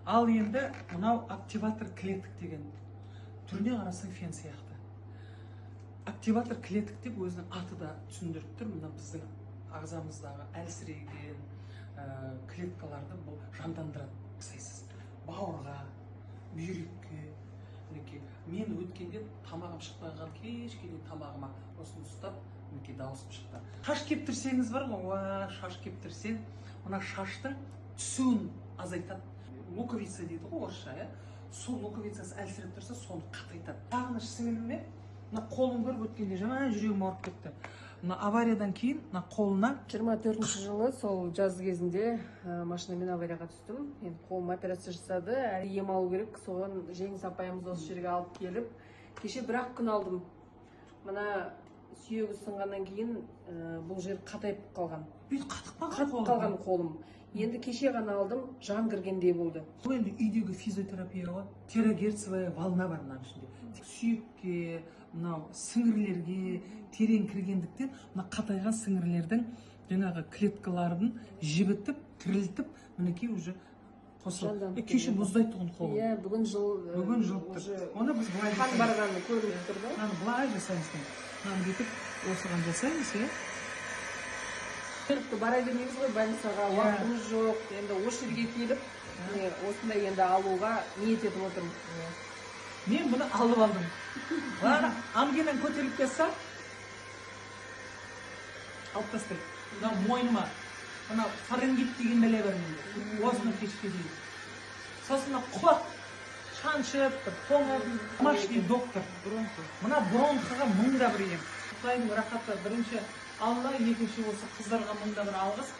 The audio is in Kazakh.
Ал енді мынау активатор клеток деген түріне қарасаң фен сияқты. Активатор клеток деп өзінің аты да түсіндіріп тұр. Мына біздің ағзамыздағы әлсіреген клеткаларды бұл жандандырады. Қысайсыз бауырға, бүйрекке. Мен өткенде тамағым шықпаған кешке дейін тамағыма осыны ұстап дауысым шықты. Шаш кептірсеңіз бар ғой, шаш кептірсең, мына шаштың түсуін азайтады. Луковица дейді ғой орысша, сол луковицасы әлсіреп тұрса, соны қатайтады. Сағыныш сіңіліме, мына қолын көріп өткенде жаман жүрегім ауырып кетті. Мына авариядан кейін мына қолына 24-ші жылы сол жаз кезінде машинамен аварияға түстім. Енді қолыма операция жасады, ем алу керек. Соған Жеңіс апайымыз осы жерге алып келіп, кеше бір-ақ күн алдым. Мына сүйегі сынғаннан кейін бұл жер қатайып қалған. Қатып қалған қолым. Енді кеше ғана алдым, жан кіргендей болды. Бұл енді үйдегі физиотерапия ғой. Терагерцевая волна бар мына ішінде. Сүйекке, мынау сіңірлерге терең кіргендіктен, мына қатайған сіңірлердің жаңағы клеткаларын жібітіп, тірілтіп, мінекей уже қосылып. Кеше мұздай тұғын қолым. Иә, бүгін жылыптыр. Оны біз былай қан барғаны көрініп тұр да. Былай жасаймыз. Мынаны бүйтіп, осыған жасаймыз, Бара бермейміз ғой, больницаға уақытымыз жоқ. Енді осы жерге келіп, осындай енді алуға ниет етіп отырмын. Мен бұны алып алдым. Ангинаң көтеріліп кетсе, алып тастайды. Мынау мойныма, мынау фарингит деген бәле бар менде. Осыны кешке дейін. Сосын құлақ шаншып, тоңып, домашний доктор. Мына бронхыға мыңда бір ем. Құдайдың рахаты бірінші Алла, екінші болса қыздарға мыңда бір алғыс.